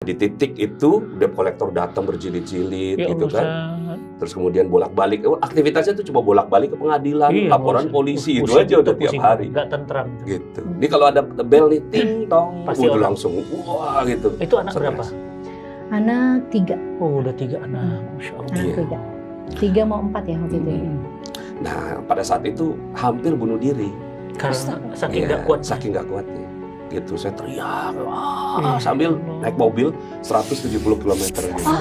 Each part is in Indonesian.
di titik itu debt collector datang berjilid-jilid gitu kan. Terus kemudian bolak-balik, aktivitasnya itu cuma bolak-balik ke pengadilan, laporan polisi, itu aja udah tiap hari. Nggak tentram. Gitu. Ini kalau ada bel nih ting tong, pasti udah langsung wah gitu. Itu anak Stress. berapa? Anak 3. Oh, udah 3 anak, Masya Allah. Anak 3 mau 4 ya waktu itu. Nah, pada saat itu hampir bunuh diri. Karena saking nggak kuat. Saking nggak kuatnya. Gitu, saya teriak sambil naik mobil 170 km gitu.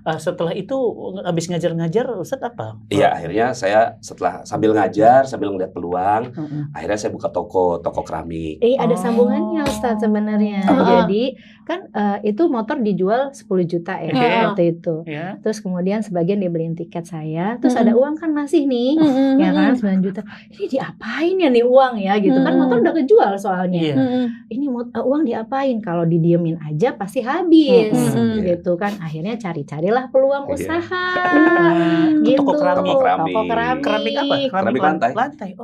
Setelah itu habis ngajar-ngajar Ustadz apa? Iya, akhirnya saya setelah sambil ngajar, sambil ngeliat peluang, akhirnya saya buka toko keramik. Ada sambungannya Ustadz sebenarnya. Jadi kan itu motor dijual 10 juta ya waktu itu. Terus kemudian sebagian dibeliin tiket saya, terus ada uang kan masih nih, ya kan 9 juta. Ini diapain ya nih uang ya gitu kan, motor udah kejual soalnya. Ini uang diapain? Kalau didiemin aja pasti habis gitu kan. Akhirnya cari-cari peluang usaha gitu. Toko keramik. Keramik apa? Keramik lantai.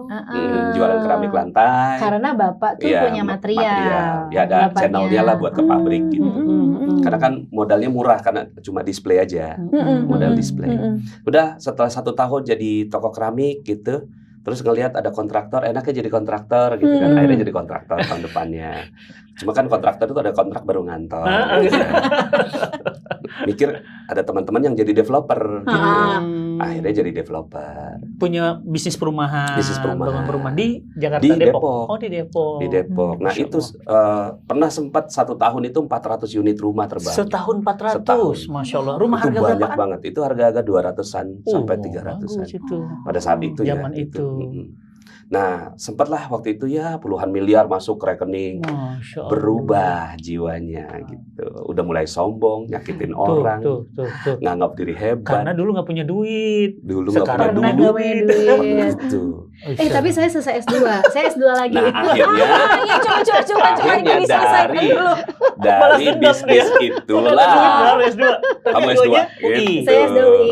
Jualan keramik lantai. Karena bapak tuh punya material. Ya ada channelnya lah buat ke pabrik gitu. Karena kan modalnya murah karena cuma display aja. Modal display. Udah setelah 1 tahun jadi toko keramik gitu. Terus ngelihat ada kontraktor, enaknya jadi kontraktor gitu kan. Akhirnya jadi kontraktor tahun depannya. Cuma kan kontraktor itu ada kontrak baru ngantor. Gitu. Mikir ada teman-teman yang jadi developer gitu. Akhirnya jadi developer. Punya bisnis perumahan. Bangun perumahan di Jakarta, di Depok. Oh, di Depok. Di Depok. Nah, itu pernah sempat 1 tahun itu 400 unit rumah terbang. Setahun 400. Masya Allah. Rumah itu harga banyak berapaan? banget. Itu harga-harga 200-an sampai 300-an. Pada saat itu zaman ya. itu. Nah, sempatlah waktu itu ya puluhan miliar masuk ke rekening. Berubah jiwanya gitu. Udah mulai sombong, nyakitin orang. Nganggap diri hebat. Karena dulu nggak punya duit. Dulu nggak punya duit. Gitu. Tapi saya selesai S2. Saya S2 lagi. Nah, akhirnya coba diselesaikan dulu. Dari bisnis itulah. Kamu S2? Saya S2 UI.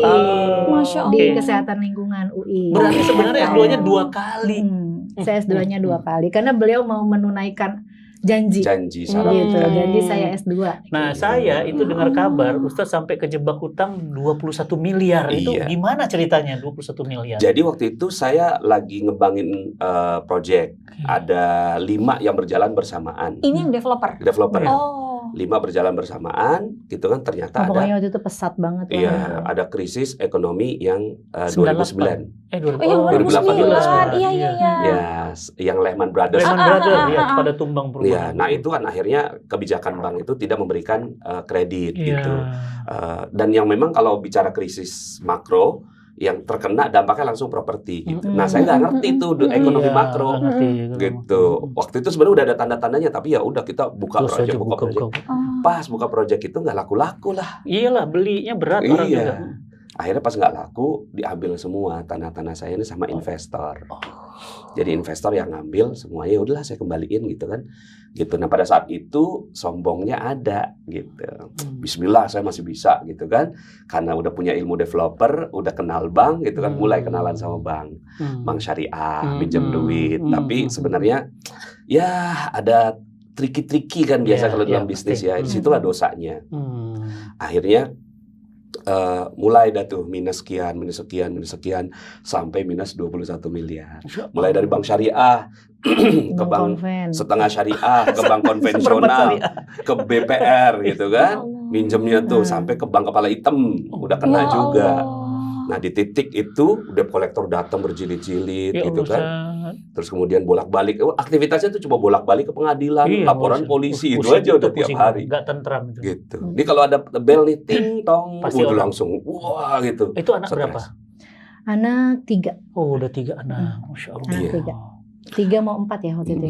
Masya Allah. Di Kesehatan Lingkungan UI. Berarti sebenarnya S2-nya 2 kali. Saya S2-nya 2 kali karena beliau mau menunaikan janji syarat gitu. Janji saya S2. Nah, saya itu dengar kabar Ustadz sampai kejebak hutang 21 miliar. Itu gimana ceritanya 21 miliar? Jadi waktu itu saya lagi ngembangin project. Ada 5 yang berjalan bersamaan. Ini yang developer. Ya. 5 berjalan bersamaan, gitu kan ternyata ada. Pokoknya waktu itu pesat banget. Iya, ada krisis ekonomi yang 2009. 2009. Iya. Ya, yang Lehman Brothers. Pada tumbang perumahan. Iya, nah itu kan akhirnya kebijakan bank itu tidak memberikan kredit gitu. Dan yang memang kalau bicara krisis makro, yang terkena dampaknya langsung properti gitu. Nah, saya nggak ngerti tuh ekonomi makro gitu. Waktu itu sebenarnya udah ada tanda-tandanya, tapi ya udah kita buka project. Pas buka project itu nggak laku-laku lah. Iyalah, belinya berat orang juga. Akhirnya pas nggak laku, diambil semua tanah-tanah saya ini sama investor. Jadi investor yang ngambil semuanya, udahlah saya kembaliin gitu kan. Gitu. Nah, pada saat itu sombongnya ada gitu. Bismillah saya masih bisa gitu kan. Karena udah punya ilmu developer, udah kenal bank gitu kan, mulai kenalan sama bank. Bank syariah, pinjam duit. Tapi sebenarnya ya ada triki-triki kan biasa kalau dalam bisnis ya. Disitulah dosanya. Akhirnya mulai dah tuh minus sekian sampai minus 21 miliar. Mulai dari bank syariah ke bank setengah syariah, ke bank konvensional, ke BPR gitu kan. Minjemnya tuh sampai ke bank kepala hitam, udah kena juga. Nah, di titik itu debt collector datang berjilid-jilid gitu kan. Terus kemudian bolak-balik, aktivitasnya itu cuma bolak-balik ke pengadilan, laporan polisi, itu aja udah tiap hari. Nggak tentram itu. Gitu. Ini kalau ada bel nih ting tong, udah langsung wah gitu. Itu anak berapa? Anak 3. Oh, udah 3 anak, Masya Allah. Anak 3 mau 4 ya waktu itu.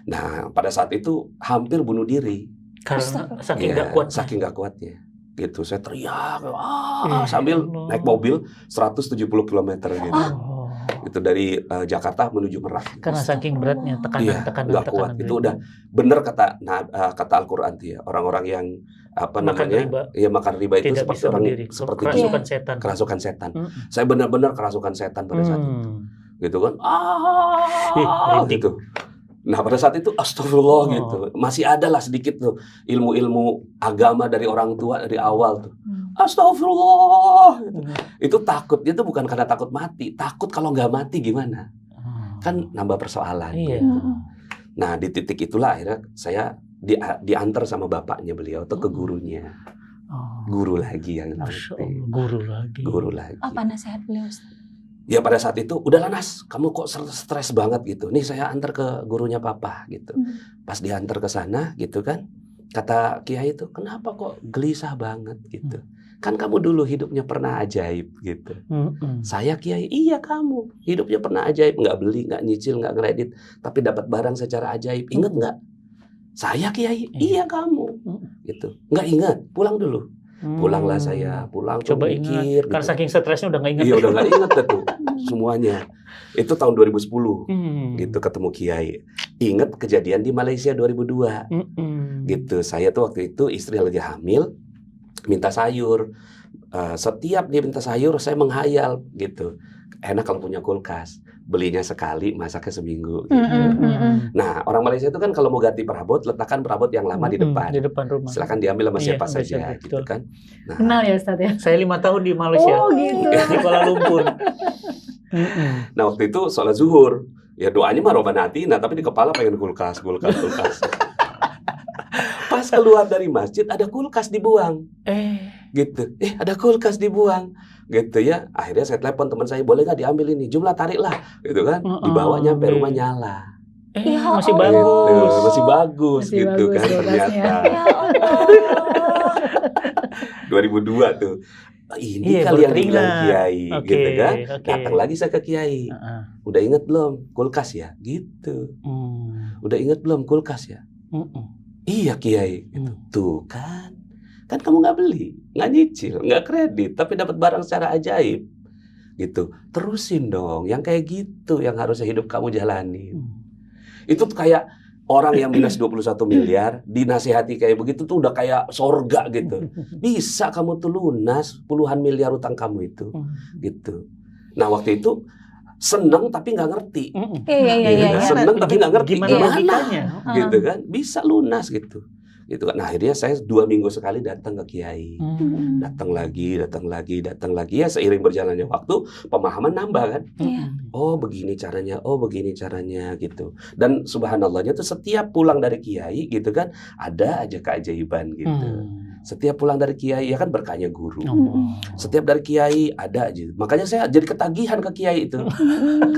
Nah, pada saat itu hampir bunuh diri. Karena saking nggak kuat. Saking nggak kuatnya. Gitu, saya teriak sambil naik mobil 170 km gitu. Itu dari Jakarta menuju Merak. Karena saking beratnya tekanan. Nggak kuat. Itu udah bener kata Al-Quran tuh ya. Orang-orang yang makan riba itu seperti kerasukan setan. Saya benar-benar kerasukan setan pada saat itu. Gitu kan. Gitu. Nah pada saat itu astagfirullah gitu. Masih ada lah sedikit tuh ilmu-ilmu agama dari orang tua dari awal tuh. Astagfirullah gitu. Itu takut, itu bukan karena takut mati. Takut kalau nggak mati gimana. Kan nambah persoalan gitu. Nah di titik itulah akhirnya saya diantar sama bapaknya beliau tuh ke gurunya. Guru lagi yang ngerti. Guru lagi. Apa nasihat beliau, Ustaz? Ya pada saat itu, udahlah Nas, kamu kok stres banget gitu. Nih saya antar ke gurunya papa gitu. Pas diantar ke sana gitu kan, kata Kiai itu, kenapa kok gelisah banget gitu. Kan kamu dulu hidupnya pernah ajaib gitu. Saya Kiai, iya kamu hidupnya pernah ajaib, nggak beli, nggak nyicil, nggak kredit, tapi dapat barang secara ajaib. Ingat nggak? Saya Kiai, iya kamu gitu. Nggak ingat, pulang dulu. Pulanglah saya, pulang coba mikir. Karena saking stresnya udah nggak ingat. Iya udah nggak ingat tuh semuanya. Itu tahun 2010 gitu ketemu Kiai. Ingat kejadian di Malaysia 2002 gitu. Saya tuh waktu itu istri lagi hamil, minta sayur. Setiap dia minta sayur saya menghayal gitu. Enak kalau punya kulkas. Belinya sekali, masaknya seminggu. Gitu. Nah, orang Malaysia itu kan kalau mau ganti perabot, letakkan perabot yang lama di depan. Di depan rumah. Silakan diambil sama siapa saja, gitu kan. Nah, kenal ya Ustaz ya? Saya 5 tahun di Malaysia. Oh gitu. Di Kuala Lumpur. Nah, waktu itu sholat zuhur. Ya doanya mah Robbana atina, tapi di kepala pengen kulkas. Pas keluar dari masjid ada kulkas dibuang. Gitu. Ada kulkas dibuang. Gitu ya, akhirnya saya telepon teman saya, boleh nggak diambil ini, jumlah tarik lah, gitu kan, dibawa nyampe rumah nyala, masih bagus, masih bagus gitu kan ternyata. 2002 tuh, ini kali yang dibilang Kiai, gitu kan, datang lagi saya ke Kiai, udah inget belum kulkas ya, gitu, udah inget belum kulkas ya, iya Kiai, gitu. Tuh kan kamu nggak beli, nggak nyicil, nggak kredit, tapi dapat barang secara ajaib, gitu. Terusin dong, yang kayak gitu, yang harusnya hidup kamu jalanin. Itu tuh kayak orang yang minus 21 miliar, dinasihati kayak begitu tuh udah kayak sorga gitu. Bisa kamu tuh lunas puluhan miliar utang kamu itu, gitu. Nah waktu itu seneng tapi nggak ngerti, seneng tapi nggak ngerti gimana, gitu kan, bisa lunas gitu. Gitu kan. Nah akhirnya saya 2 minggu sekali datang ke Kiai, datang lagi ya, seiring berjalannya waktu pemahaman nambah kan. Oh begini caranya gitu. Dan subhanallahnya tuh setiap pulang dari Kiai gitu kan ada aja keajaiban gitu. Setiap pulang dari Kiai ya kan berkahnya guru. Setiap dari Kiai ada aja. Makanya saya jadi ketagihan ke Kiai itu.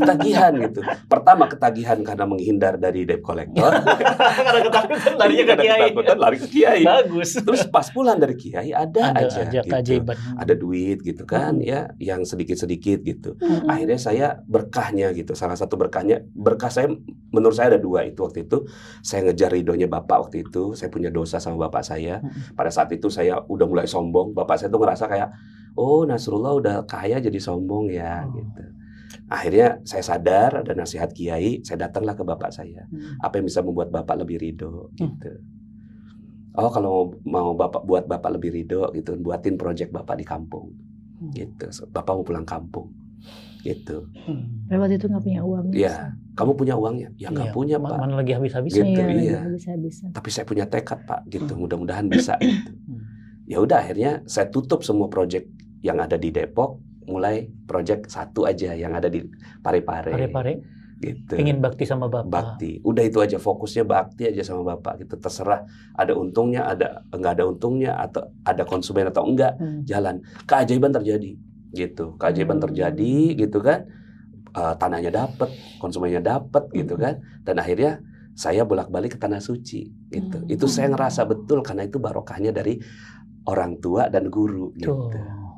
Ketagihan gitu. Pertama ketagihan karena menghindar dari debt collector. Karena ketakutan larinya ke Kiai. Lari ke Kiai. Bagus. Terus pas pulang dari Kiai ada aja gitu. Keajaiban. Ada duit gitu kan ya, yang sedikit-sedikit gitu. Akhirnya saya berkahnya gitu. Salah satu berkah saya menurut saya ada 2 itu waktu itu. Saya ngejar ridhonya Bapak waktu itu. Saya punya dosa sama Bapak saya. Pada saat itu saya udah mulai sombong. Bapak saya tuh ngerasa kayak, oh Nasrullah udah kaya jadi sombong ya gitu. Akhirnya saya sadar ada nasihat Kiai, saya datanglah ke Bapak saya. Apa yang bisa membuat Bapak lebih ridho gitu. Oh kalau mau buat Bapak lebih ridho gitu, buatin proyek Bapak di kampung gitu. Bapak mau pulang kampung gitu. Waktu itu nggak punya uang. Iya, kamu punya uangnya? Ya nggak punya Pak. Mana lagi habis-habisan. Gitu, iya. Tapi saya punya tekad Pak gitu. Mudah-mudahan bisa gitu. Ya udah akhirnya saya tutup semua proyek yang ada di Depok, mulai proyek 1 aja yang ada di Parepare. Gitu. Pengen bakti sama Bapak. Bakti. Udah itu aja, fokusnya bakti aja sama Bapak gitu. Terserah ada untungnya, enggak ada untungnya, atau ada konsumen atau enggak, jalan. Keajaiban terjadi gitu. Keajaiban terjadi gitu kan. Tanahnya dapat, konsumennya dapat gitu kan. Dan akhirnya saya bolak-balik ke Tanah Suci gitu. Itu saya ngerasa betul karena itu barokahnya dari orang tua dan guru gitu.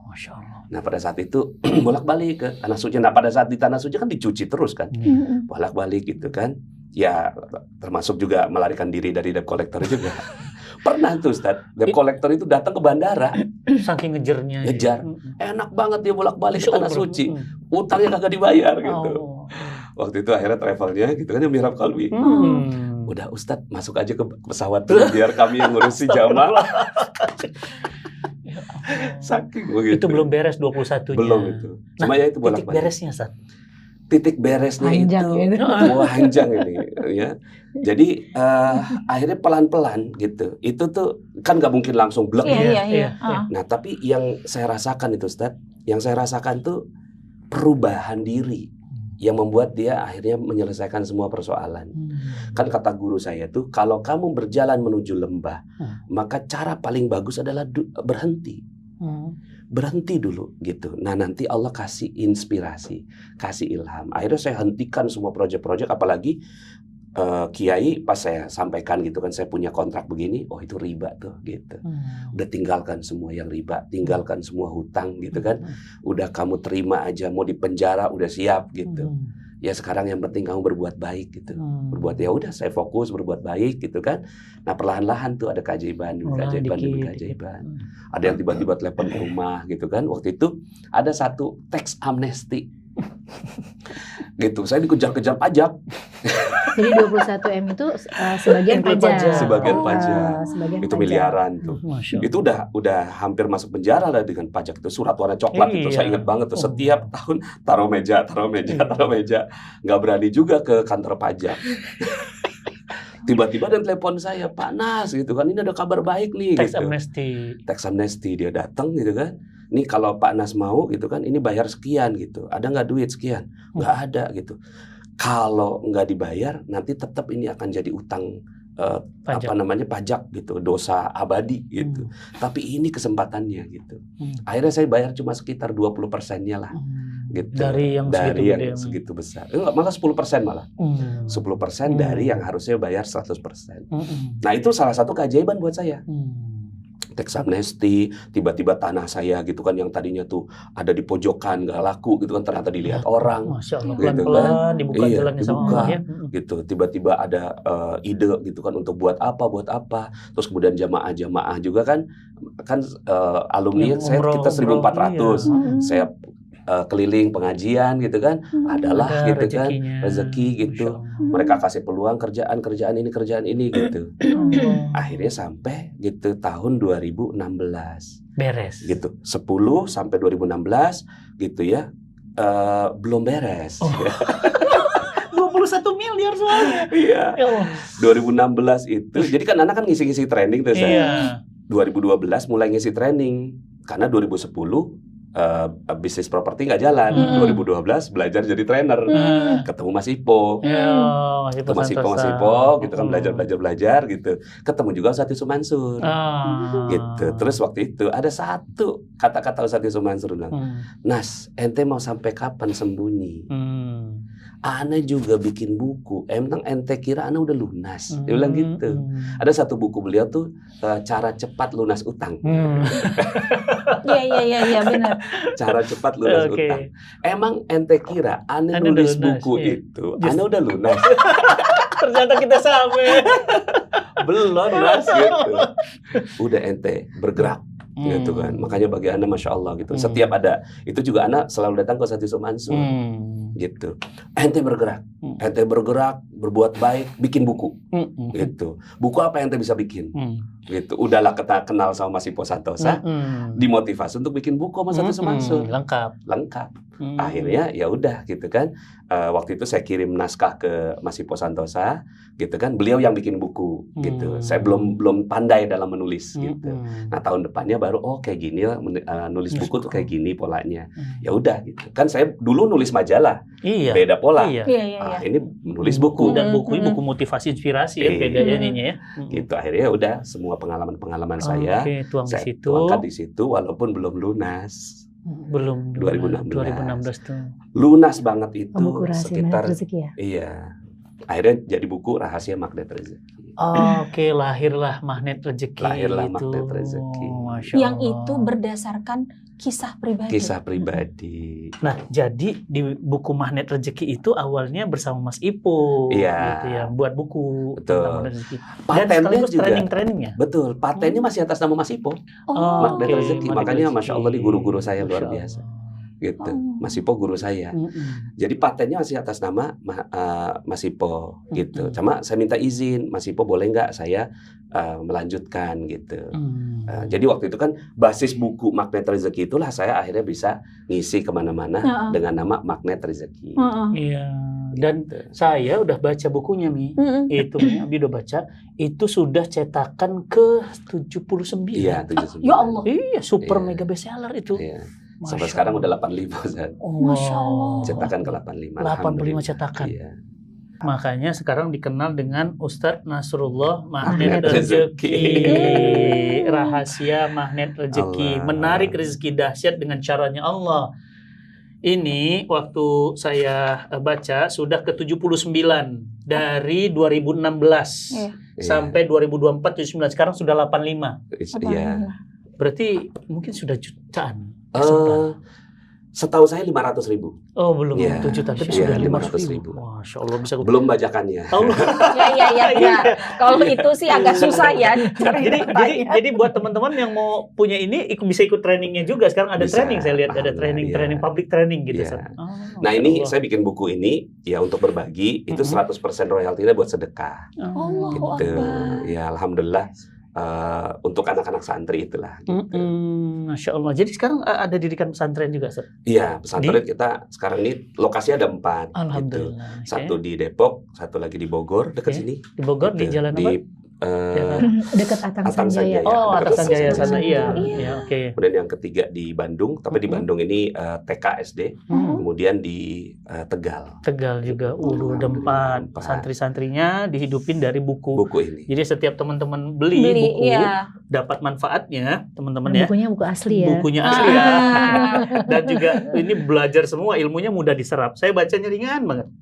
Masya Allah. Nah pada saat itu bolak-balik ke Tanah Suci. Nah pada saat di Tanah Suci kan dicuci terus kan, bolak-balik gitu kan. Ya termasuk juga melarikan diri dari debt collector juga. Pernah tuh Ustaz, debt collector itu datang ke bandara. Saking ngejarnya. Ngejar. Enak banget dia bolak-balik ke Tanah Suci. Utangnya kagak dibayar gitu. Waktu itu akhirnya travelnya gitu kan, yang Mihrab Qalbi. Udah Ustaz masuk aja ke pesawat dulu biar kami yang ngurusi jamaah. Saking begitu. Itu belum beres 21-nya. Belum itu. Cuma ya itu bolak-balik. Titik beresnya, Ustaz. titik beresnya Panjang itu gitu. panjang ini ya. Jadi akhirnya pelan-pelan gitu. Itu tuh kan nggak mungkin langsung blek. Iya. Nah, tapi yang saya rasakan itu Ustadz, yang saya rasakan tuh perubahan diri yang membuat dia akhirnya menyelesaikan semua persoalan. Kan kata guru saya tuh, kalau kamu berjalan menuju lembah, maka cara paling bagus adalah berhenti. Berhenti dulu gitu. Nah, nanti Allah kasih inspirasi, kasih ilham. Akhirnya saya hentikan semua proyek-proyek, apalagi Kiai pas saya sampaikan gitu kan, saya punya kontrak begini, oh itu riba tuh gitu. Udah tinggalkan semua yang riba, tinggalkan semua hutang gitu kan. Udah kamu terima aja, mau di penjara udah siap gitu. Ya sekarang yang penting kamu berbuat baik gitu. Berbuat, ya udah saya fokus berbuat baik gitu kan. Nah, perlahan-lahan tuh ada keajaiban demi keajaiban. Ada yang tiba-tiba telepon ke rumah gitu kan. Waktu itu ada satu teks amnesti. Gitu, saya dikejar-kejar pajak. Jadi 21 M itu sebagian pajak. Sebagian pajak. Itu pajak. Miliaran tuh. Itu udah hampir masuk penjara lah dengan pajak itu. Surat warna coklat itu saya ingat banget tuh. Setiap tahun taruh meja. Nggak berani juga ke kantor pajak. Tiba-tiba ada telepon saya, Pak Nas gitu kan, ini ada kabar baik nih. Teks gitu. Teks amnesti dia datang gitu kan. Nih kalau Pak Nas mau gitu kan, ini bayar sekian gitu. Ada nggak duit sekian? Nggak ada gitu. Kalau nggak dibayar, nanti tetap ini akan jadi utang pajak gitu, dosa abadi gitu. Tapi ini kesempatannya gitu. Akhirnya saya bayar cuma sekitar 20%-nya lah. Gitu. Dari yang segitu besar. Malah 10% malah. 10% dari yang harusnya bayar 100%. Nah, itu salah satu keajaiban buat saya. Teks amnesti, tiba-tiba tanah saya gitu kan, yang tadinya tuh ada di pojokan nggak laku gitu kan, ternyata dilihat orang. Masya Allah, gitu pelan-pelan kan. dibuka jalannya sama Allah ya. Gitu. Tiba-tiba ada ide gitu kan untuk buat apa. Terus kemudian jamaah juga kan alumni kita 1.400. Saya keliling pengajian gitu kan, adalah gitu kan, rezeki gitu. Mereka kasih peluang kerjaan ini gitu. Akhirnya sampai gitu tahun 2016 beres gitu, 10 sampai 2016 gitu ya, belum beres. 21 miliar soalnya. Iya. 2016 itu, jadi kan anak kan ngisi-ngisi training tuh saya. 2012 mulai ngisi training karena 2010 bisnis properti nggak jalan. 2012 belajar jadi trainer. Ketemu Mas Ipo. Mas Ipo gitu kan, belajar gitu. Ketemu juga Ustadz Yusuf Mansur. Gitu. Terus waktu itu ada satu kata-kata Ustadz Yusuf Mansur bilang, Nas, ente mau sampai kapan sembunyi? Ana juga bikin buku. Emang ente kira Ana udah lunas? Dia bilang gitu. Ada satu buku beliau tuh, cara cepat lunas utang. Iya benar. Cara cepat lunas utang. Emang ente kira Ana nulis buku itu, Ana udah lunas? Ternyata kita sama. Belum lunas gitu. Udah ente bergerak. Gitu kan. Makanya bagi Ana Masya Allah gitu. Setiap ada, itu juga Ana selalu datang ke Ustadz Yusuf Mansur. Gitu. Ente bergerak, berbuat baik, bikin buku. Gitu. Buku apa yang ente bisa bikin? Gitu. Udahlah kita kenal sama Mas Ipo Santosa, dimotivasi untuk bikin buku sama Ustadz Yusuf Mansur. Lengkap. Akhirnya ya udah gitu kan. Waktu itu saya kirim naskah ke Mas Ipo Santosa, gitu kan. Beliau yang bikin buku gitu. Saya belum pandai dalam menulis gitu. Nah, tahun depannya baru kayak gini lah, nulis buku tuh kayak gini polanya. Ya udah gitu. Kan saya dulu nulis majalah. Beda pola. Ini menulis buku. Dan buku motivasi inspirasi ya, bedanya ininya ya. Gitu. Akhirnya udah semua pengalaman saya saya tuangkan di situ walaupun belum lunas. Belum 2016 tuh. Lunas banget itu sekitar rezeki ya? Iya. Akhirnya jadi buku Rahasia Magnet Rezeki. Lahirlah Magnet Rezeki. Magnet Rezeki. Yang itu berdasarkan kisah pribadi. Nah, jadi di buku Magnet Rezeki itu awalnya bersama Mas Ipo, gitu ya, buat buku tentang Magnet Rezeki. Patennya juga trainingnya. Betul, patennya masih atas nama Mas Ipo. Magnet Rezeki. Makanya Masya Allah di guru-guru saya luar biasa. Gitu. Mas Ipo guru saya. Jadi patennya masih atas nama Mas Ipo gitu. Cuma saya minta izin, Mas Ipo boleh nggak saya melanjutkan gitu. Jadi waktu itu kan basis buku Magnet Rezeki itulah saya akhirnya bisa ngisi kemana-mana dengan nama Magnet Rezeki. Iya. Dan saya udah baca bukunya itu Abi udah baca, itu sudah cetakan ke 79. Iya, 79. Ya Allah. Iya, super mega bestseller itu. Iya. Sampai sekarang udah 85 Zat. Masya Allah. Cetakan ke 85. 85 cetakan. Iya. Makanya sekarang dikenal dengan Ustadz Nasrullah Magnet Magnet Rezeki. Rahasia Magnet Rezeki. Menarik rezeki dahsyat dengan caranya Allah. Ini waktu saya baca sudah ke 79 dari 2016 sampai 2024 79, sekarang sudah 85. Iya. Berarti mungkin sudah jutaan. Setahu saya 500.000. Oh, belum 7 juta, tapi sudah 500.000. Masya Allah, bisa belum bajakannya. Iya. Kalau itu sih agak susah ya. Jadi buat teman-teman yang mau punya ini bisa ikut trainingnya juga. Sekarang ada training, saya lihat ada training public training gitu. Nah, ini saya bikin buku ini ya untuk berbagi, itu 100% royaltinya buat sedekah. Gitu. Ya, alhamdulillah. Untuk anak-anak santri itulah. Gitu. Masya Allah. Jadi sekarang ada didikan pesantren juga, Ustaz? Iya, pesantren kita sekarang ini lokasi ada 4. Alhamdulillah. Gitu. Satu di Depok, satu lagi di Bogor, dekat sini. Di Bogor, gitu. di Jalan apa? Dekat Atang Sanjaya. Oh, Atang Sanjaya sana, iya. Oke. Kemudian yang ketiga di Bandung, tapi di Bandung ini TK SD. Kemudian di Tegal. Tegal juga. Udah 4 santri-santrinya dihidupin dari buku ini. Jadi setiap teman-teman beli buku, dapat manfaatnya, teman-teman ya. Bukunya buku asli ya. Bukunya asli ya. Dan juga ini belajar semua, ilmunya mudah diserap. Saya bacanya ringan banget.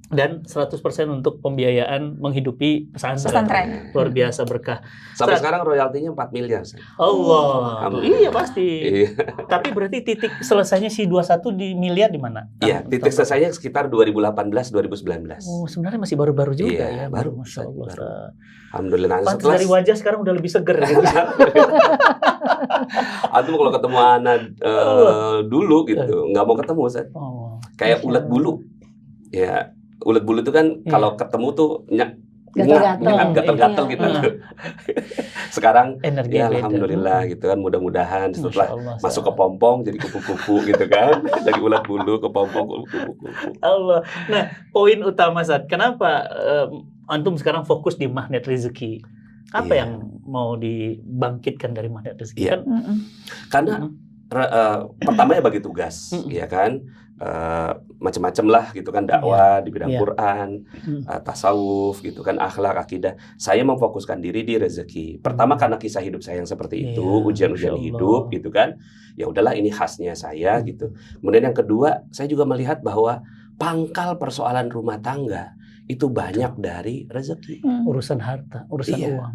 Dan 100% untuk pembiayaan menghidupi pesantren. Luar biasa berkah. Sampai sekarang royaltinya 4 miliar. Allah. Iya pasti. Tapi berarti titik selesainya si 21 di miliar di mana? Iya, titik selesainya sekitar 2018-2019. Oh, sebenarnya masih baru-baru juga ya. Baru. Masya Allah. Baru. Alhamdulillah. Pantes dari wajah sekarang udah lebih seger gitu. Antum kalau ketemu anak dulu gitu, nggak mau ketemu, Ustaz. Kayak ulet bulu. Ya. Ulet bulu itu kan kalau ketemu tuh gatal-gatal gitu. Sekarang energi ya alhamdulillah gitu kan, mudah-mudahan setelah masuk ke pompong jadi kupu-kupu gitu kan. Dari ulet bulu ke pompong kupu-kupu. Allah. Nah, poin utama saat kenapa antum sekarang fokus di Magnet Rezeki? Apa yang mau dibangkitkan dari Magnet Rezeki? Kan karena pertama ya bagi tugas, ya kan. Macam-macam lah gitu kan, dakwah di bidang Quran, tasawuf gitu kan, akhlak, akidah. Saya memfokuskan diri di rezeki. Pertama karena kisah hidup saya yang seperti itu, ujian-ujian hidup gitu kan. Ya udahlah, ini khasnya saya gitu. Kemudian yang kedua, saya juga melihat bahwa pangkal persoalan rumah tangga itu banyak dari rezeki. Urusan harta, urusan uang.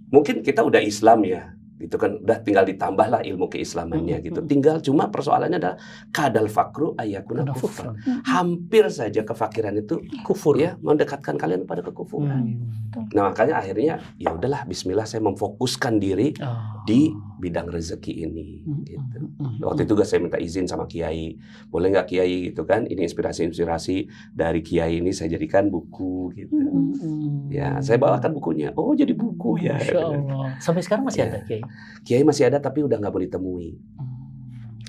Mungkin kita udah Islam ya, gitu kan, udah tinggal ditambahlah ilmu keislamannya gitu. Tinggal cuma persoalannya adalah kadal fakru ayakuna kufur. Hampir saja kefakiran itu kufur ya, mendekatkan kalian pada kekufuran. Nah, makanya akhirnya ya udahlah, bismillah saya memfokuskan diri di bidang rezeki ini gitu. Waktu itu saya minta izin sama kiai, boleh nggak kiai gitu kan, ini inspirasi dari kiai ini saya jadikan buku gitu. Ya, saya bawakan bukunya. Oh, jadi buku ya. Masya Allah. Sampai sekarang masih ada kiai? Kiai masih ada, tapi udah nggak boleh ditemui.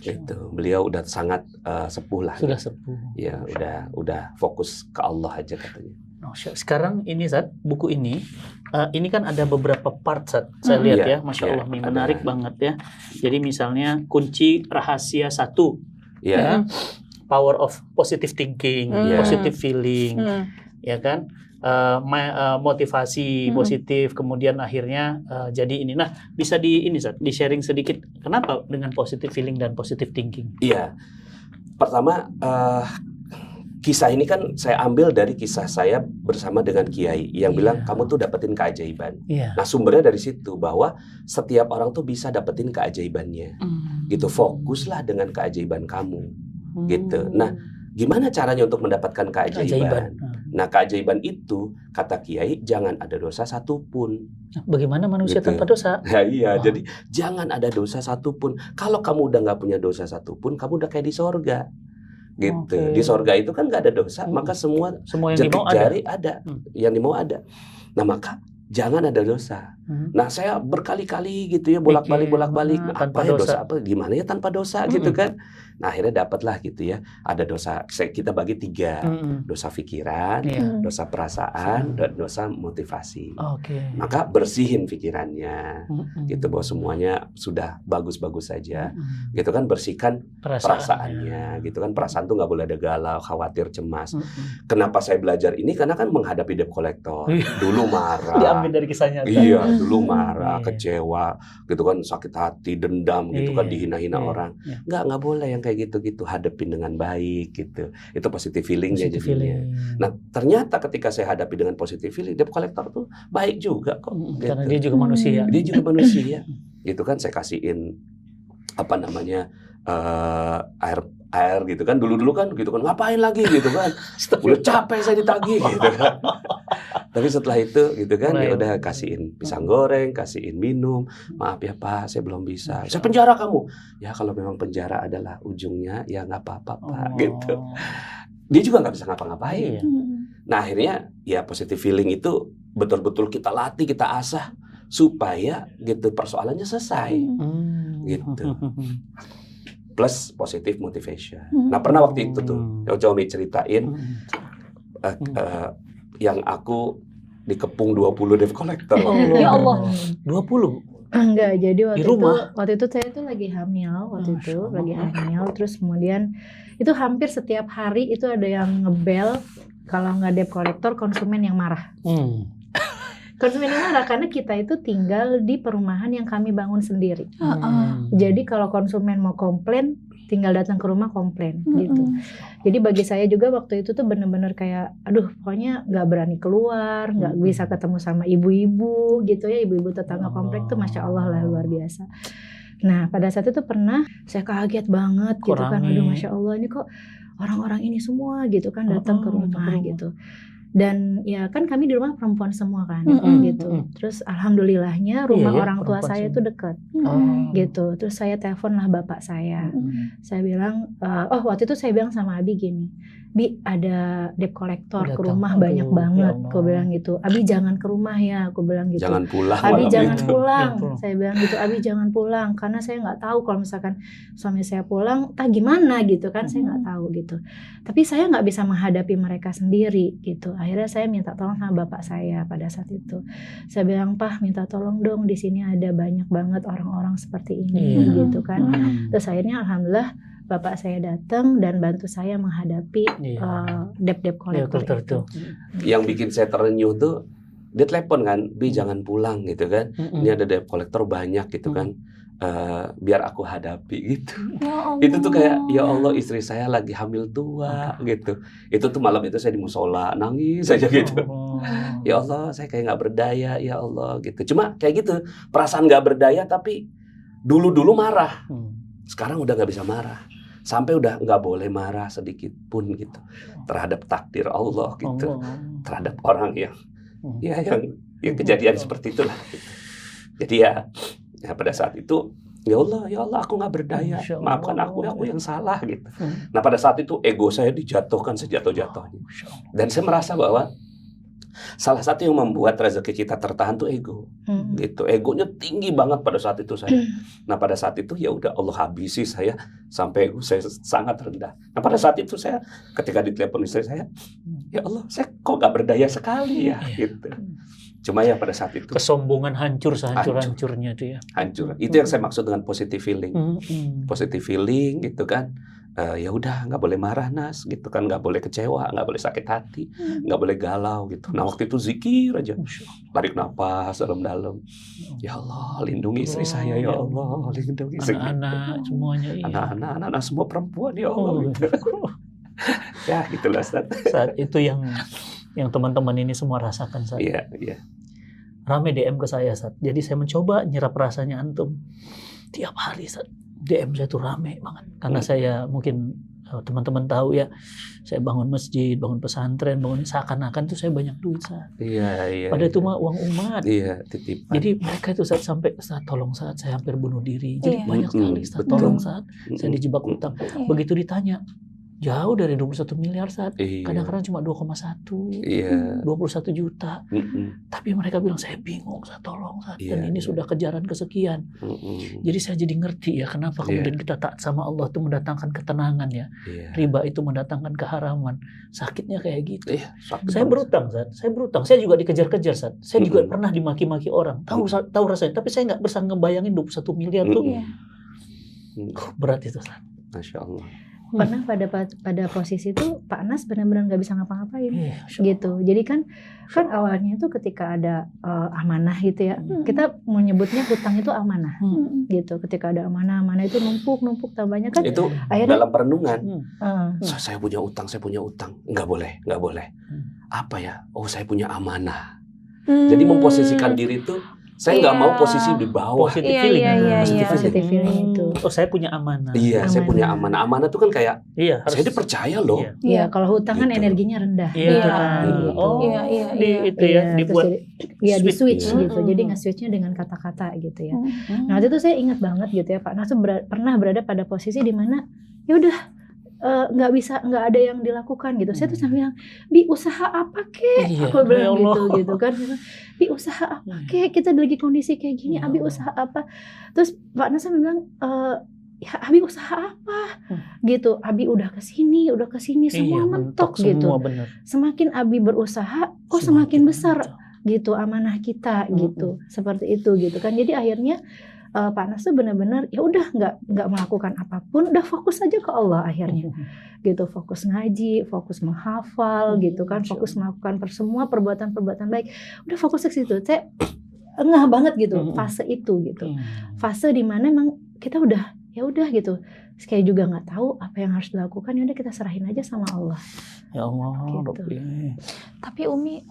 Gitu. Beliau udah sangat sepuh lah. Sudah sepuh. Ya, udah fokus ke Allah aja katanya. Sekarang ini buku ini kan ada beberapa part saya lihat ya, Masya Allah, nih menarik banget ya. Jadi misalnya kunci rahasia 1, ya, power of positive thinking, positive feeling, ya kan, motivasi positif, kemudian akhirnya jadi ini. Nah, bisa di sharing sedikit kenapa dengan positive feeling dan positive thinking? Iya, pertama kisah ini kan saya ambil dari kisah saya bersama dengan kiai yang bilang kamu tuh dapetin keajaiban. Nah, sumbernya dari situ bahwa setiap orang tuh bisa dapetin keajaibannya. Gitu, fokuslah dengan keajaiban kamu. Gitu. Nah, gimana caranya untuk mendapatkan keajaiban? Nah, keajaiban itu kata kiai jangan ada dosa satupun. Bagaimana manusia tanpa dosa? Nah, iya, jadi jangan ada dosa satupun. Kalau kamu udah nggak punya dosa satupun, kamu udah kayak di sorga. Gitu. Di sorga itu kan nggak ada dosa, maka semua yang jari ada, yang dimau ada. Nah, maka jangan ada dosa. Nah, saya berkali-kali gitu ya bolak-balik. Apa ya dosa apa? Gimana ya tanpa dosa gitu kan? Nah, akhirnya dapatlah gitu ya. Ada dosa. Kita bagi 3. Dosa pikiran, dosa perasaan, dan dosa motivasi. Maka bersihin pikirannya. Gitu bahwa semuanya sudah bagus-bagus saja. Gitu kan, bersihkan perasaannya. Gitu kan, perasaan tuh nggak boleh ada galau, khawatir, cemas. Kenapa saya belajar ini? Karena kan menghadapi debt collector. Dulu marah. Diambil dari kisah nyata. Iya, dulu marah, kecewa, gitu kan, sakit hati, dendam, gitu kan, dihina-hina orang. Nggak boleh yang kayak gitu-gitu, hadapin dengan baik, gitu. Itu positive feelingnya jadinya. Nah, ternyata ketika saya hadapi dengan positive feeling, debt collector tuh baik juga kok. Gitu. Karena dia juga manusia. Dia juga manusia. Gitu kan, saya kasihin apa namanya air gitu kan, dulu kan gitu kan, ngapain lagi gitu kan, udah capek saya ditagih gitu kan. Tapi setelah itu gitu kan, ya udah kasihin pisang goreng, kasihin minum, maaf ya Pak, saya belum bisa, saya penjara kamu. Ya kalau memang penjara adalah ujungnya, ya nggak apa-apa Pak, gitu. Dia juga nggak bisa ngapa-ngapain. Nah akhirnya ya positive feeling itu betul-betul kita latih, kita asah supaya gitu persoalannya selesai, gitu. Plus positive motivation. Nah pernah waktu itu tuh, Jomi ceritain yang aku dikepung 20 debt collector. Ya Allah. 20? Enggak, jadi rumah? waktu itu saya tuh lagi hamil, lagi hamil, terus kemudian itu hampir setiap hari itu ada yang ngebel, kalau nggak debt collector konsumen yang marah. Konsumen yang marah karena kita itu tinggal di perumahan yang kami bangun sendiri. Jadi kalau konsumen mau komplain, tinggal datang ke rumah komplain gitu. Jadi bagi saya juga waktu itu tuh bener-bener kayak, aduh pokoknya nggak berani keluar, nggak bisa ketemu sama ibu-ibu gitu ya, ibu-ibu tetangga komplek tuh masya Allah lah luar biasa. Nah pada saat itu pernah saya kaget banget gitu kan, aduh masya Allah ini kok orang-orang ini semua gitu kan datang ke rumah gitu. Dan ya kan kami di rumah perempuan semua kan gitu. Terus alhamdulillahnya rumah orang tua saya itu dekat gitu. Terus saya telepon lah bapak saya. Saya bilang, waktu itu saya bilang sama Abi gini, Bi ada debt collector ke rumah banyak banget. Aku bilang gitu. Abi jangan ke rumah ya. Aku bilang gitu. Jangan pulang. Abi jangan pulang. Saya bilang gitu. Abi jangan pulang karena saya nggak tahu kalau misalkan suami saya pulang, gimana gitu kan? Saya nggak tahu gitu. Tapi saya nggak bisa menghadapi mereka sendiri gitu. Akhirnya saya minta tolong sama bapak saya pada saat itu. Saya bilang, Pak minta tolong dong, di sini ada banyak banget orang-orang seperti ini gitu kan. Terus akhirnya alhamdulillah bapak saya datang dan bantu saya menghadapi debt collector itu. Yang bikin saya terenyuh tuh, dia telepon kan, Bi jangan pulang gitu kan. Ini ada debt collector banyak gitu kan. Biar aku hadapi gitu. Itu tuh kayak ya Allah istri saya lagi hamil tua gitu. Itu tuh malam itu saya di musola nangis aja gitu. Ya Allah saya kayak nggak berdaya ya Allah gitu. Cuma kayak gitu perasaan nggak berdaya tapi dulu marah. Sekarang udah nggak bisa marah. Sampai udah nggak boleh marah sedikit pun gitu terhadap takdir Allah gitu, terhadap orang yang yang kejadian seperti itulah. Gitu. Jadi ya pada saat itu ya Allah aku nggak berdaya, maafkan aku yang salah gitu. Nah pada saat itu ego saya dijatuhkan sejatuh-jatuhnya dan saya merasa bahwa salah satu yang membuat rezeki kita tertahan tuh ego, gitu. Egonya tinggi banget pada saat itu saya. Nah pada saat itu ya udah Allah habisi saya sampai ego saya sangat rendah. Nah pada saat itu saya ketika ditelepon istri saya, ya Allah saya kok gak berdaya sekali ya, gitu. Cuma ya pada saat itu kesombongan hancur sehancur-hancurnya itu ya. Hancur. Itu yang saya maksud dengan positive feeling. Positive feeling gitu kan. Ya udah nggak boleh marah Nas gitu kan, nggak boleh kecewa, nggak boleh sakit hati, nggak boleh galau gitu. Nah waktu itu zikir aja, tarik nafas dalam-dalam. Ya Allah lindungi istri saya ya Allah, lindungi anak-anak semuanya, anak-anak semua perempuan ya Allah. Gitu. Ya gitulah saat itu yang teman-teman ini semua rasakan saat. Iya. Rame DM ke saya saat. Jadi saya mencoba nyerap rasanya antum. Tiap hari saat DM saya tuh rame banget karena saya mungkin teman-teman tahu ya, saya bangun masjid, bangun pesantren, bangun seakan-akan tuh saya banyak duit saat. Iya. Padahal itu mah uang umat. Iya, titipan. Jadi mereka itu saat sampai tolong saat saya hampir bunuh diri. Jadi banyak sekali saat tolong saat saya dijebak utang. Begitu ditanya, jauh dari 21 miliar saat. Iya. Kadang-kadang cuma 2,1, Iya. 21 juta. Tapi mereka bilang, saya bingung, saya tolong saat. Dan ini sudah kejaran kesekian. Jadi saya jadi ngerti ya kenapa kemudian kita taat sama Allah itu mendatangkan ketenangan ya. Riba itu mendatangkan keharaman. Sakitnya kayak gitu. Saya berutang saat. Saya juga dikejar-kejar saat. Saya juga pernah dimaki-maki orang. Tahu rasanya. Tapi saya nggak bisa ngebayangin 21 miliar tuh. Berat itu saat. Masya Allah. Pernah pada posisi itu Pak Anas benar-benar nggak bisa ngapa-ngapain gitu. Jadi kan awalnya itu ketika ada amanah gitu ya, kita menyebutnya hutang itu amanah gitu. Ketika ada amanah itu numpuk tambahnya kan. Itu akhirnya, dalam perenungan, saya punya utang, nggak boleh. Apa ya? Oh, saya punya amanah. Jadi memposisikan diri itu. Saya nggak mau posisi di bawah. Positive feeling itu. Oh, saya punya amanah. Iya, saya punya amanah. Amanah itu kan kayak saya dipercaya loh. Iya, kalau hutang kan energinya rendah. Itu ya dibuat. Iya, di switch gitu. Jadi nge-switchnya dengan kata-kata gitu ya. Nah, waktu itu saya ingat banget gitu ya, Pak Nas pernah berada pada posisi di mana ya udah nggak ada yang dilakukan gitu. Saya tuh sambil bilang, Bi usaha apa kek? Aku bilang gitu kan. Bi usaha apa kek? Kita lagi kondisi kayak gini. Abi usaha apa? Terus Pak Nas bilang, ya Abi usaha apa? Gitu. Abi udah kesini semua mentok gitu. Semakin Abi berusaha, kok semakin besar gitu amanah kita gitu. Seperti itu gitu kan. Jadi akhirnya Pak Anas tuh benar-benar ya udah nggak melakukan apapun, udah fokus aja ke Allah akhirnya gitu, fokus ngaji, fokus menghafal gitu kan, fokus melakukan semua perbuatan baik, udah fokus ke situ. Saya ngeh banget gitu fase itu gitu, fase dimana emang kita udah gitu, kayak juga nggak tahu apa yang harus dilakukan, ya udah kita serahin aja sama Allah. Ya Allah gitu. Tapi Umi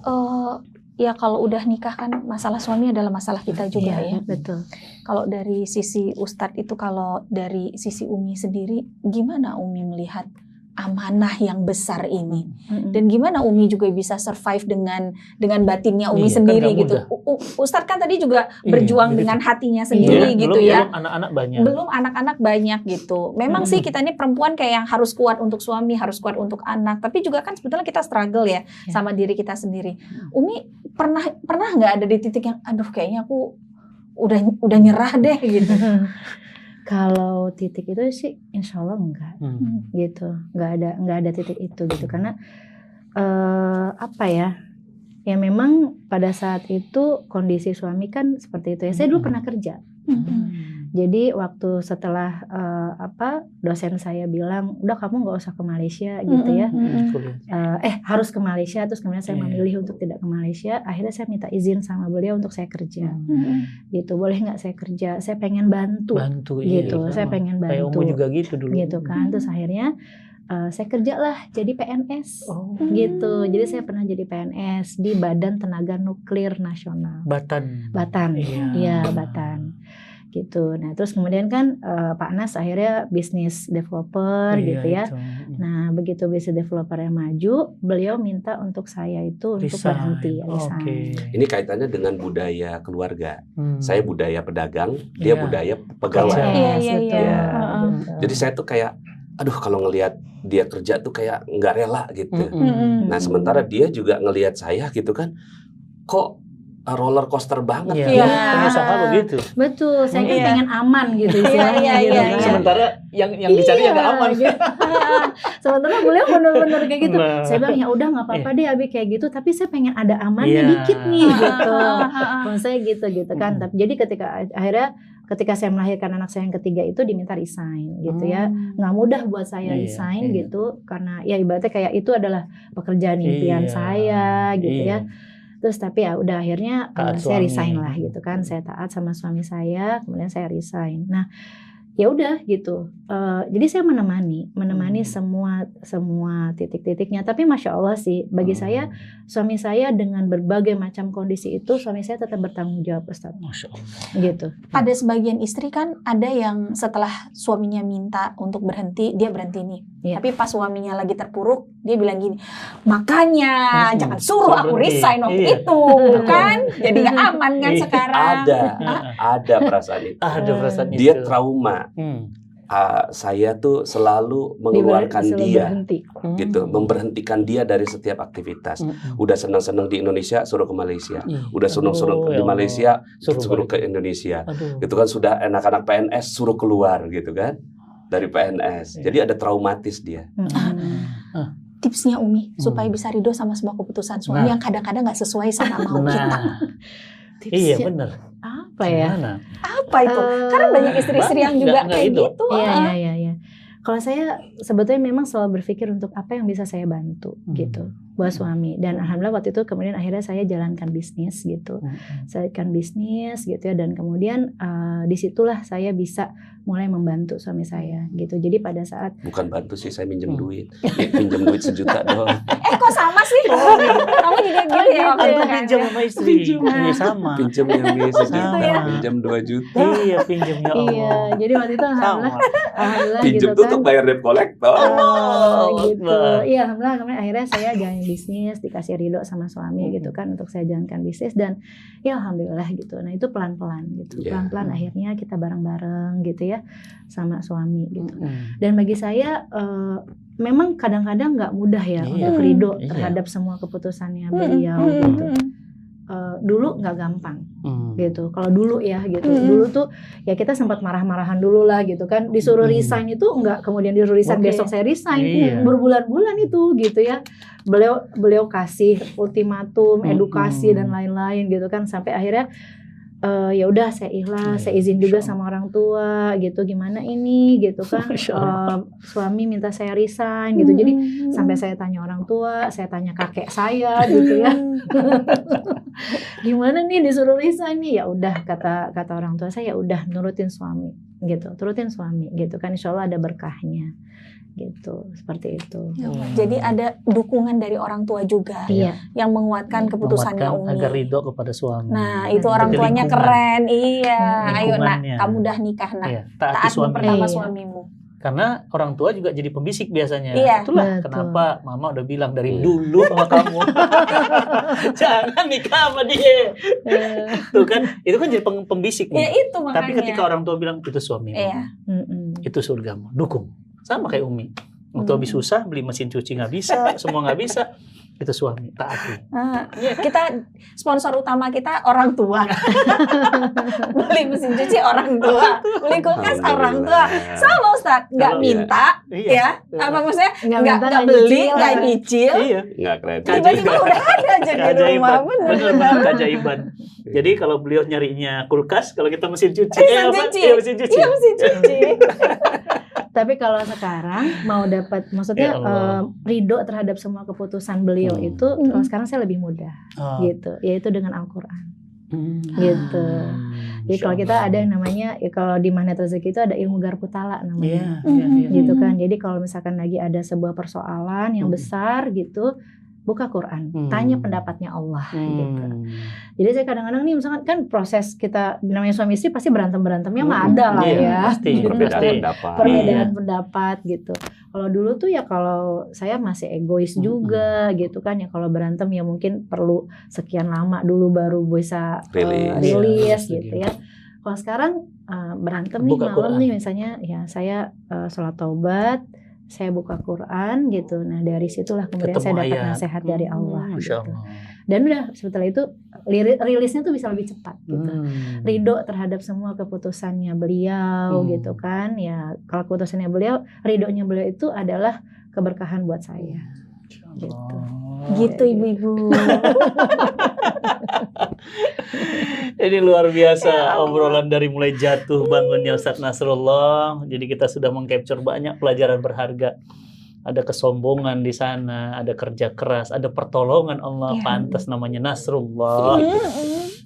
ya kalau udah nikah kan masalah suami adalah masalah kita juga ya. Betul. Kalau dari sisi Ustadz itu, kalau dari sisi Umi sendiri, gimana Umi melihat amanah yang besar ini? Dan gimana Umi juga bisa survive dengan batinnya Umi sendiri kan gitu. Ustadz kan tadi juga berjuang dengan hatinya sendiri gitu ya. Belum anak-anak banyak gitu. Memang sih kita ini perempuan kayak yang harus kuat untuk suami, harus kuat untuk anak. Tapi juga kan sebetulnya kita struggle ya sama diri kita sendiri. Umi pernah nggak ada di titik yang aduh kayaknya aku udah nyerah deh gitu? Kalau titik itu sih insya Allah enggak gitu, nggak ada titik itu gitu, karena apa ya memang pada saat itu kondisi suami kan seperti itu ya. Saya dulu pernah kerja. Jadi waktu setelah dosen saya bilang udah kamu nggak usah ke Malaysia gitu ya, harus ke Malaysia, terus kemudian saya memilih untuk tidak ke Malaysia. Akhirnya saya minta izin sama beliau untuk saya kerja gitu, boleh nggak saya kerja, saya pengen bantu gitu, saya pengen bantu juga gitu dulu gitu kan. Terus akhirnya saya kerjalah jadi PNS gitu. Jadi saya pernah jadi PNS di Badan Tenaga Nuklir Nasional. Batan. Iya, Batan. Gitu. Nah, terus kemudian kan Pak Anas akhirnya bisnis developer gitu ya. Nah, begitu bisnis developernya maju, beliau minta untuk saya itu untuk berhenti resign. Ini kaitannya dengan budaya keluarga. Saya budaya pedagang, dia budaya pegawai. Jadi saya tuh kayak aduh kalau ngelihat dia kerja tuh kayak nggak rela gitu. Nah, sementara dia juga ngelihat saya gitu kan, kok roller coaster banget pengusaha begitu. Betul, saya kan pengen aman gitu istilahnya gitu kan. Sementara yang dicari nggak aman. Sementara beliau benar-benar kayak gitu. Saya bilang ya udah nggak apa-apa deh Abi kayak gitu, tapi saya pengen ada amannya dikit nih gitu. Maksud saya gitu kan. Jadi ketika saya melahirkan anak saya yang ketiga itu diminta resign gitu ya. Nggak mudah buat saya resign gitu, karena ya ibaratnya kayak itu adalah pekerjaan impian saya gitu ya. Terus tapi ya udah akhirnya saya resign lah gitu kan. Saya taat sama suami saya, kemudian saya resign. Nah, ya udah gitu. Jadi saya menemani semua titik-titiknya. Tapi masya Allah sih, bagi saya suami saya dengan berbagai macam kondisi itu, suami saya tetap bertanggung jawab, Ustaz. Masya Allah. Gitu. Ada sebagian istri kan ada yang setelah suaminya minta untuk berhenti, dia berhenti nih. Tapi pas suaminya lagi terpuruk, dia bilang gini, makanya jangan suruh aku resign waktu itu, kan? Jadi nggak aman kan sekarang. Ada perasaan itu. Ada perasaan itu. Dia trauma. saya tuh selalu mengeluarkan dia, berhenti. gitu, memberhentikan dia dari setiap aktivitas. Udah senang-senang di Indonesia, suruh ke Malaysia. Udah senang-senang di Malaysia, suruh ke Indonesia. Gitu kan, sudah anak-anak PNS suruh keluar gitu kan dari PNS. Jadi ada traumatis dia. Tipsnya Umi supaya bisa ridho sama semua keputusan suami yang kadang-kadang nggak sesuai sama mau kita. Iya benar. Apa ya? Apa itu? Karena banyak istri-istri yang juga kayak gitu. Iya. Kalau saya sebetulnya memang selalu berpikir untuk apa yang bisa saya bantu gitu buat suami. Dan alhamdulillah waktu itu kemudian akhirnya saya jalankan bisnis gitu. Saya jalankan bisnis gitu ya, dan kemudian disitulah saya bisa mulai membantu suami saya gitu. Jadi pada saat bukan bantu sih, saya minjem duit. Pinjam duit 1 juta doang. Kok sama sih? Kamu juga gitu ya? Aku pinjam sama istri. Iya sama. Pinjam yang 1 juta, pinjam 2 juta. Iya, pinjamnya Allah. Iya, jadi waktu itu alhamdullah pinjam gitu tuh kan. untuk bayar debt collector. Gitu. Iya, alhamdulillah kemudian akhirnya saya jalan bisnis, dikasih ridho sama suami gitu kan untuk saya jalankan bisnis, dan ya alhamdulillah gitu. Nah, itu pelan-pelan gitu. Pelan-pelan akhirnya kita bareng-bareng gitu ya sama suami gitu. Dan bagi saya memang kadang-kadang nggak mudah ya untuk ridho terhadap semua keputusannya beliau gitu. Dulu nggak gampang gitu. Kalau dulu ya gitu, dulu tuh ya kita sempat marah-marahan dulu lah gitu kan. Disuruh resign itu nggak kemudian disuruh resign besok saya resign, berbulan-bulan itu gitu ya. Beliau kasih ultimatum, edukasi dan lain-lain gitu kan, sampai akhirnya ya udah saya ikhlas, saya izin juga sama orang tua gitu, gimana ini gitu kan, suami minta saya resign gitu. Jadi sampai saya tanya orang tua, saya tanya kakek saya gitu ya, gimana nih disuruh resign nih, ya udah kata orang tua saya, ya udah nurutin suami gitu, turutin suami gitu kan, insya Allah ada berkahnya gitu, seperti itu. Jadi ada dukungan dari orang tua juga yang menguatkan keputusannya Umi agar ridho kepada suami. Nah, itu orang tuanya keren. Iya, ayo nak, kamu udah nikah nak, taat pertama suamimu. Karena orang tua juga jadi pembisik biasanya. Iya. Itulah kenapa mama udah bilang dari dulu sama kamu, jangan nikah sama dia. Tuh kan, itu kan jadi pembisik. Ya itu makanya. Tapi ketika orang tua bilang itu suamimu, itu surgamu, dukung. Sama kayak Umi. Waktu habis susah beli mesin cuci nggak bisa, semua nggak bisa, itu suami taati. Kita sponsor utama kita orang tua. Beli mesin cuci orang tua, beli kulkas orang tua. Sama Ustaz, nggak minta, ya? Apa maksudnya? Nggak beli, nggak nyicil, nggak kredit. Tiba-tiba udah ada aja di rumah. Benar, keajaiban. Jadi kalau beliau nyarinya kulkas, kalau kita mesin cuci, mesin cuci. Tapi kalau sekarang mau dapat, maksudnya ridho terhadap semua keputusan beliau itu, kalau sekarang saya lebih mudah, gitu, yaitu dengan Al-Quran, gitu. Jadi kalau kita ada yang namanya, ya kalau di Magnet Rezeki itu ada ilmu Garputala namanya, gitu kan. Jadi kalau misalkan lagi ada sebuah persoalan yang besar gitu, buka Quran, tanya pendapatnya Allah, gitu. Jadi saya kadang-kadang nih, misalkan kan proses kita namanya suami istri pasti berantemnya mah ada lah ya, pasti. Perbedaan pendapat gitu. Kalau dulu tuh ya kalau saya masih egois juga gitu kan, ya kalau berantem ya mungkin perlu sekian lama dulu baru bisa rilis gitu ya. Kalau sekarang berantem nih malam nih misalnya, ya saya sholat taubat, saya buka Quran gitu. Nah dari situlah kemudian saya dapat nasihat dari Allah gitu. Dan udah setelah itu rilisnya tuh bisa lebih cepat gitu. Ridho terhadap semua keputusannya beliau gitu kan. Ya kalau keputusannya beliau, ridhonya beliau itu adalah keberkahan buat saya. Gitu. Gitu ibu-ibu. Ini luar biasa obrolan dari mulai jatuh bangunnya Ustaz Nasrullah. Jadi kita sudah mengcapture banyak pelajaran berharga. Ada kesombongan di sana, ada kerja keras, ada pertolongan Allah, pantas namanya Nasrullah.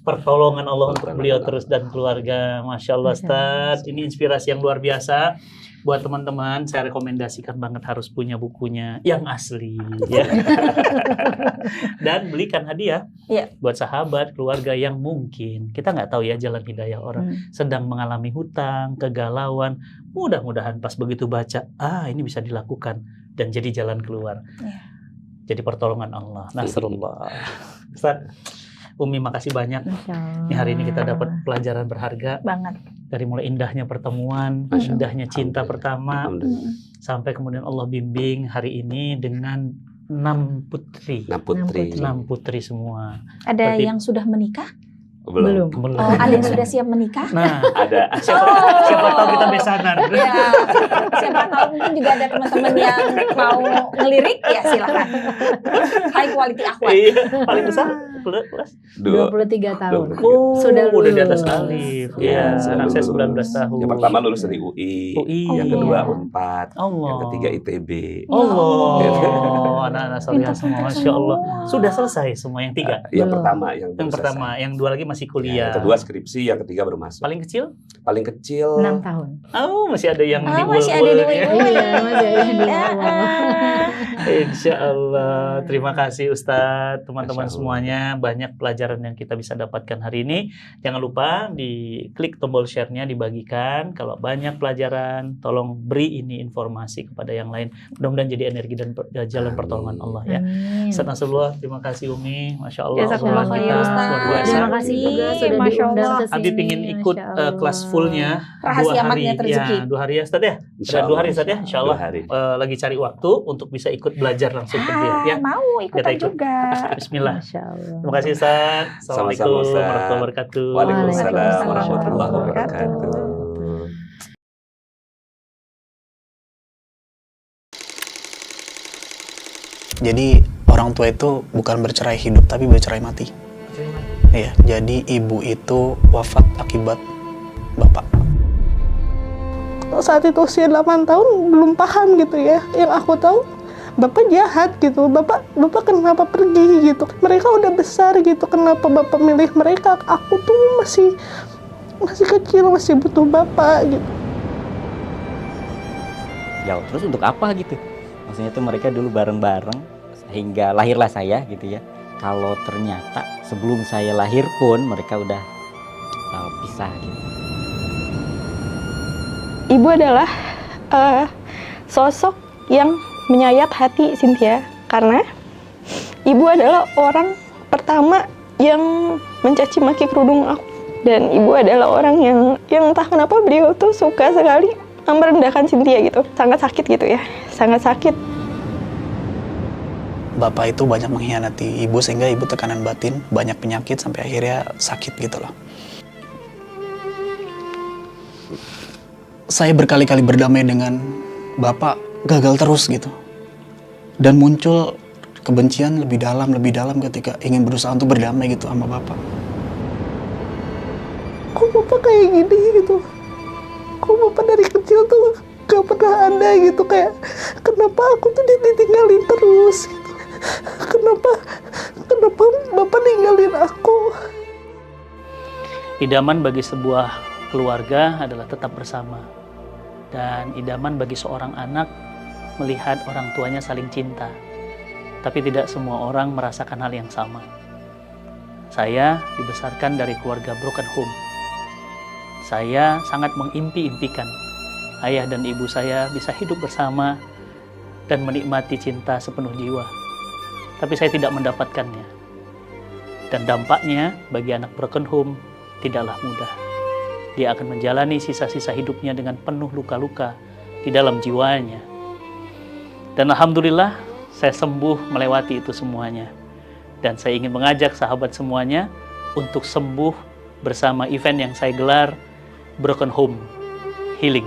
Pertolongan Allah untuk beliau terus dan keluarga. Masya Allah Ustaz, ini inspirasi yang luar biasa. Buat teman-teman, saya rekomendasikan banget harus punya bukunya yang asli, ya. Dan belikan hadiah buat sahabat, keluarga yang mungkin kita nggak tahu ya jalan hidayah orang sedang mengalami hutang, kegalauan. Mudah-mudahan pas begitu baca, ini bisa dilakukan dan jadi jalan keluar. Jadi pertolongan Allah, Nasrullah. Ustaz, Umi makasih banyak. Ini hari ini kita dapat pelajaran berharga banget. Dari mulai indahnya pertemuan, indahnya cinta pertama, sampai kemudian Allah bimbing hari ini dengan 6 putri. 6 putri semua. Ada yang sudah menikah? Belum. Ada yang sudah siap menikah? Nah, ada. Siapa tahu kita besanan. Ya, siapa tahu mungkin juga ada teman-teman yang mau ngelirik, ya silakan. High quality akhwat. Iya, paling besar 23 tahun. Sudah di atas alif. Iya, anak saya 19 tahun. Yang pertama lulus dari UI. Yang kedua Unpad. Yang ketiga ITB. Anak-anak salihah semua, Masya Allah. Sudah selesai semua yang 3. Yang pertama, yang 2 lagi masih kuliah. Yang kedua skripsi, yang ketiga baru masuk. Paling kecil? Paling kecil 6 tahun. Masih ada yang di masih ada di Insya Allah. Terima kasih Ustadz, teman-teman semuanya. Banyak pelajaran yang kita bisa dapatkan hari ini. Jangan lupa diklik tombol share-nya, dibagikan. Kalau banyak pelajaran, tolong beri ini informasi kepada yang lain. Mudah-mudahan jadi energi dan jalan pertolongan Allah ya. Ustadz Nasrullah, terima kasih Umi. Masya Allah. Jazakallah khairan, Ustaz. Terima kasih juga sudah diundang ke sini. Abi pingin ikut kelas fullnya. Rahasia matnya rezeki. 2 hari ya Ustadz ya. Ada 2 hari Ustadz ya. Insya Allah. Lagi cari waktu untuk bisa ikut belajar langsung ke dia ya. Mau ikutan juga. Bismillah. Terima kasih Ustaz. Assalamualaikum warahmatullahi wabarakatuh. Waalaikumsalam warahmatullahi wabarakatuh. Jadi orang tua itu bukan bercerai hidup tapi bercerai mati. Iya, jadi ibu itu wafat akibat bapak. Saat itu usia 8 tahun belum paham gitu ya. Yang aku tahu bapak jahat gitu. Bapak kenapa pergi gitu. Mereka udah besar gitu. Kenapa bapak milih mereka? Aku tuh masih kecil, masih butuh bapak gitu. Ya terus untuk apa gitu? Maksudnya tuh mereka dulu bareng-bareng sehingga lahirlah saya gitu ya. Kalau ternyata sebelum saya lahir pun mereka udah pisah gitu. Ibu adalah sosok yang menyayat hati Cynthia karena ibu adalah orang pertama yang mencaci maki kerudung aku, dan ibu adalah orang yang entah kenapa beliau tuh suka sekali merendahkan Cynthia gitu. Sangat sakit gitu ya, sangat sakit. Bapak itu banyak mengkhianati ibu sehingga ibu tekanan batin, banyak penyakit sampai akhirnya sakit gitu loh. Saya berkali-kali berdamai dengan bapak, gagal terus gitu. Dan muncul kebencian lebih dalam ketika ingin berusaha untuk berdamai gitu sama bapak. Kok bapak kayak gini gitu? Kok bapak dari kecil tuh gak pernah ada gitu, kayak kenapa aku tuh ditinggalin terus gitu. Kenapa bapak ninggalin aku? Idaman bagi sebuah keluarga adalah tetap bersama. Dan idaman bagi seorang anak melihat orang tuanya saling cinta. Tapi tidak semua orang merasakan hal yang sama. Saya dibesarkan dari keluarga broken home. Saya sangat mengimpi-impikan ayah dan ibu saya bisa hidup bersama dan menikmati cinta sepenuh jiwa. Tapi saya tidak mendapatkannya. Dan dampaknya bagi anak broken home tidaklah mudah. Dia akan menjalani sisa-sisa hidupnya dengan penuh luka-luka di dalam jiwanya. Dan alhamdulillah saya sembuh melewati itu semuanya. Dan saya ingin mengajak sahabat semuanya untuk sembuh bersama event yang saya gelar Broken Home Healing.